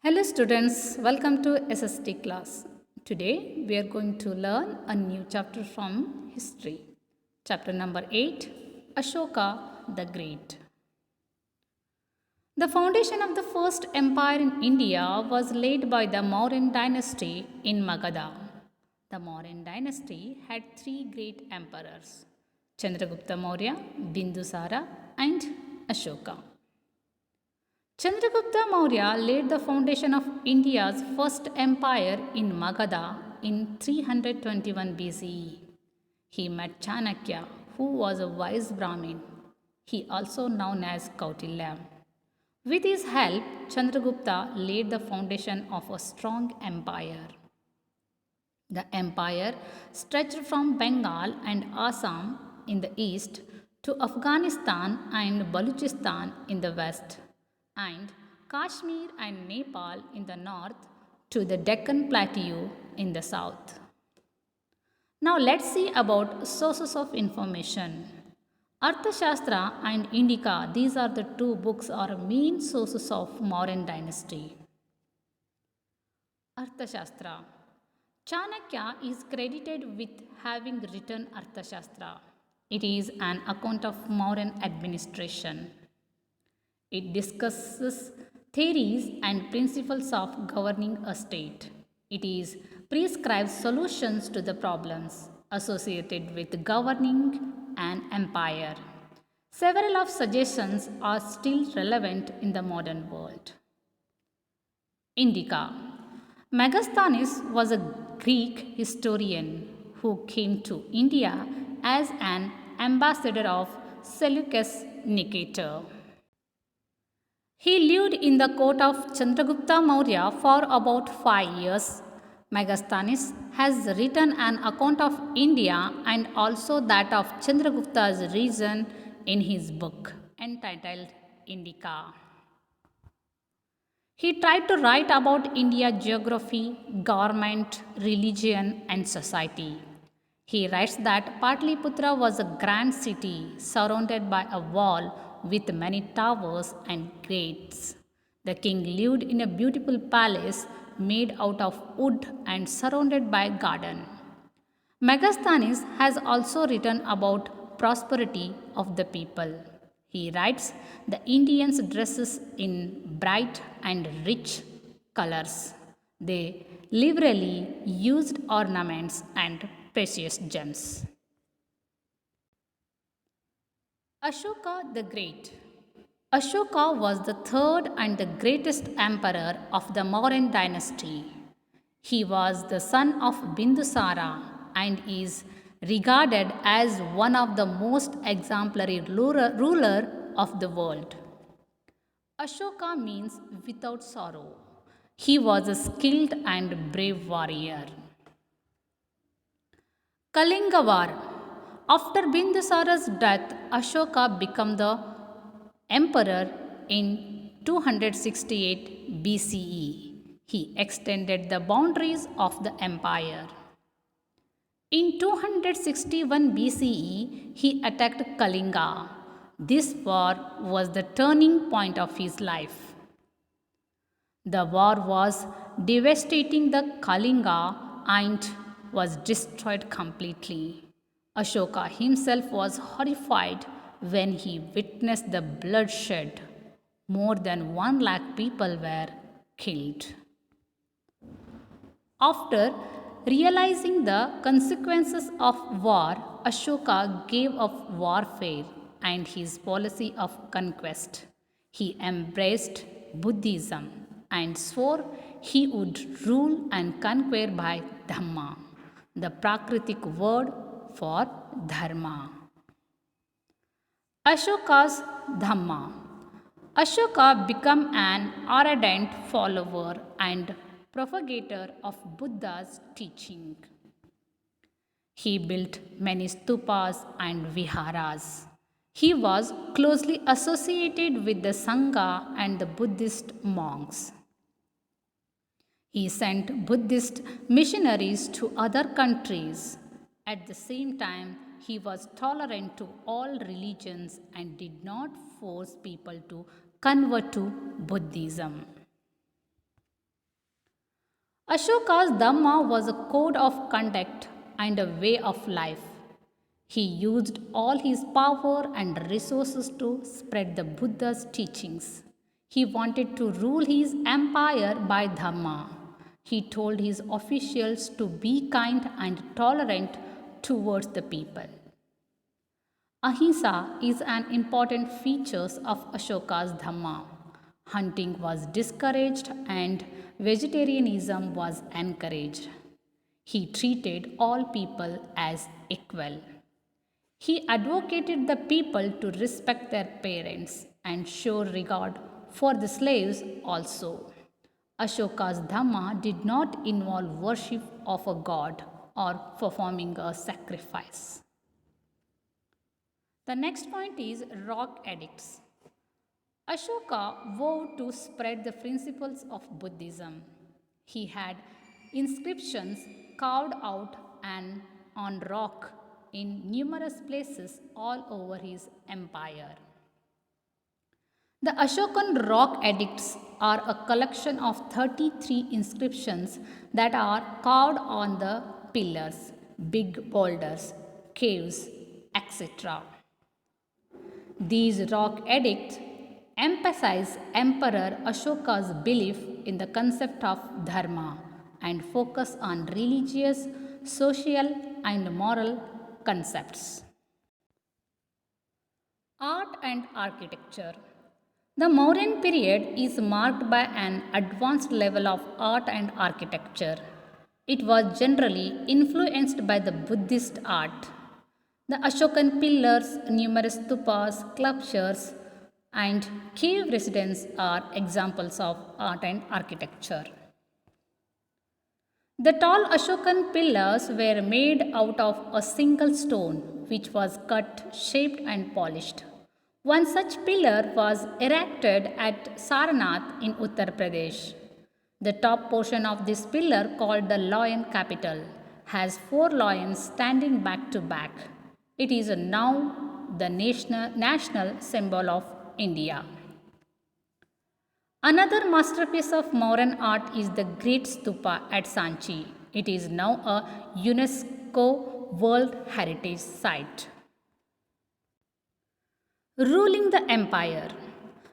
Hello students, welcome to SST class. Today we are going to learn a new chapter from history. Chapter number 8, Ashoka the Great. The foundation of the first empire in India was laid by the Mauryan dynasty in Magadha. The Mauryan dynasty had three great emperors, Chandragupta Maurya, Bindusara and Ashoka. Chandragupta Maurya laid the foundation of India's first empire in Magadha in 321 BCE. He met Chanakya, who was a wise Brahmin. He also known as Kautilya. With his help, Chandragupta laid the foundation of a strong empire. The empire stretched from Bengal and Assam in the east to Afghanistan and Baluchistan in the west, and Kashmir and Nepal in the north to the Deccan Plateau in the south. Now let's see about sources of information. Arthashastra and Indica, these are the two books or main sources of Mauryan dynasty. Arthashastra. Chanakya is credited with having written Arthashastra. It is an account of Mauryan administration. It discusses theories and principles of governing a state. It is prescribes solutions to the problems associated with governing an empire. Several of suggestions are still relevant in the modern world. Indica. Megasthenes was a Greek historian who came to India as an ambassador of Seleucus Nicator. He lived in the court of Chandragupta Maurya for about 5 years. Megasthenes has written an account of India and also that of Chandragupta's region in his book entitled Indica. He tried to write about India's geography, government, religion, and society. He writes that Patliputra was a grand city surrounded by a wall with many towers and gates. The king lived in a beautiful palace made out of wood and surrounded by a garden. Megasthenes has also written about prosperity of the people. He writes the Indians dresses in bright and rich colors. They liberally used ornaments and precious gems. Ashoka the Great. Ashoka was the third and the greatest emperor of the Mauryan dynasty. He was the son of Bindusara and is regarded as one of the most exemplary ruler of the world. Ashoka means without sorrow. He was a skilled and brave warrior. Kalinga War. After Bindusara's death, Ashoka became the emperor in 268 BCE. He extended the boundaries of the empire. In 261 BCE, he attacked Kalinga. This war was the turning point of his life. The war was devastating the Kalinga and was destroyed completely. Ashoka himself was horrified when he witnessed the bloodshed. More than 1 lakh people were killed. After realizing the consequences of war, Ashoka gave up warfare and his policy of conquest. He embraced Buddhism and swore he would rule and conquer by Dhamma, the Prakritic word for Dharma. Ashoka's Dhamma. Ashoka became an ardent follower and propagator of Buddha's teaching. He built many stupas and viharas. He was closely associated with the Sangha and the Buddhist monks. He sent Buddhist missionaries to other countries. At the same time, he was tolerant to all religions and did not force people to convert to Buddhism. Ashoka's Dhamma was a code of conduct and a way of life. He used all his power and resources to spread the Buddha's teachings. He wanted to rule his empire by Dhamma. He told his officials to be kind and tolerant towards the people. Ahimsa is an important feature of Ashoka's Dhamma. Hunting was discouraged and vegetarianism was encouraged. He treated all people as equal. He advocated the people to respect their parents and show regard for the slaves also. Ashoka's Dhamma did not involve worship of a god or performing a sacrifice. The next point is rock edicts. Ashoka vowed to spread the principles of Buddhism. He had inscriptions carved out and on rock in numerous places all over his empire. The Ashokan rock edicts are a collection of 33 inscriptions that are carved on the pillars, big boulders, caves, etc. These rock edicts emphasize Emperor Ashoka's belief in the concept of dharma and focus on religious, social, and moral concepts. Art and architecture. The Mauryan period is marked by an advanced level of art and architecture. It was generally influenced by the Buddhist art. The Ashokan pillars, numerous stupas, sculptures, and cave residences are examples of art and architecture. The tall Ashokan pillars were made out of a single stone, which was cut, shaped, and polished. One such pillar was erected at Sarnath in Uttar Pradesh. The top portion of this pillar, called the lion capital, has 4 lions standing back to back. It is now the national symbol of India. Another masterpiece of Mauryan art is the Great Stupa at Sanchi. It is now a UNESCO World Heritage Site. Ruling the empire.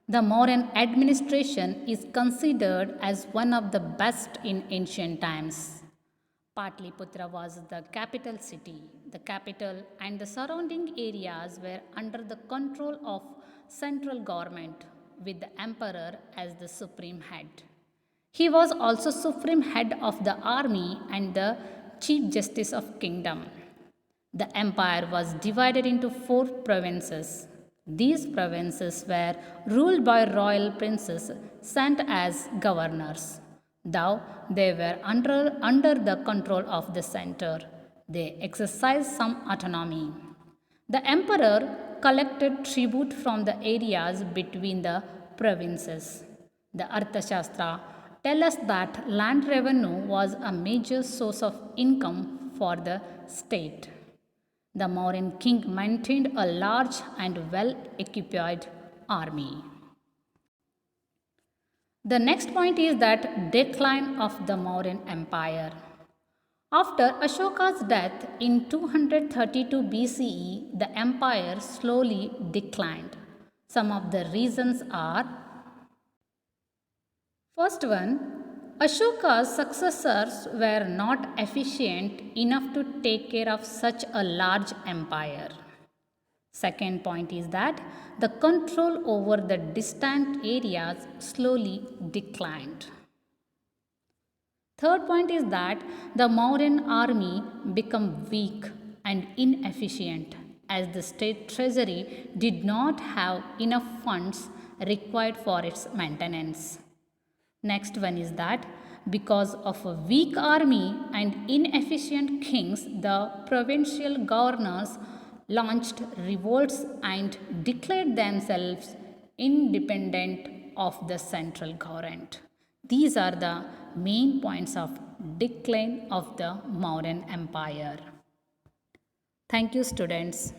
The Mauryan administration is considered as one of the best in ancient times. Patliputra was the capital city. The capital and the surrounding areas were under the control of central government with the emperor as the supreme head. He was also supreme head of the army and the chief justice of kingdom. The empire was divided into 4 provinces. These provinces were ruled by royal princes sent as governors. Though they were under the control of the center, they exercised some autonomy. The emperor collected tribute from the areas between the provinces. The Arthashastra tells us that land revenue was a major source of income for the state. The Mauryan king maintained a large and well-equipped army. The next point is that decline of the Mauryan Empire. After Ashoka's death in 232 BCE, the empire slowly declined. Some of the reasons are: first one, Ashoka's successors were not efficient enough to take care of such a large empire. Second point is that the control over the distant areas slowly declined. Third point is that the Mauryan army became weak and inefficient as the state treasury did not have enough funds required for its maintenance. Next one is that because of a weak army and inefficient kings, the provincial governors launched revolts and declared themselves independent of the central government. These are the main points of decline of the Mauryan Empire. Thank you, students.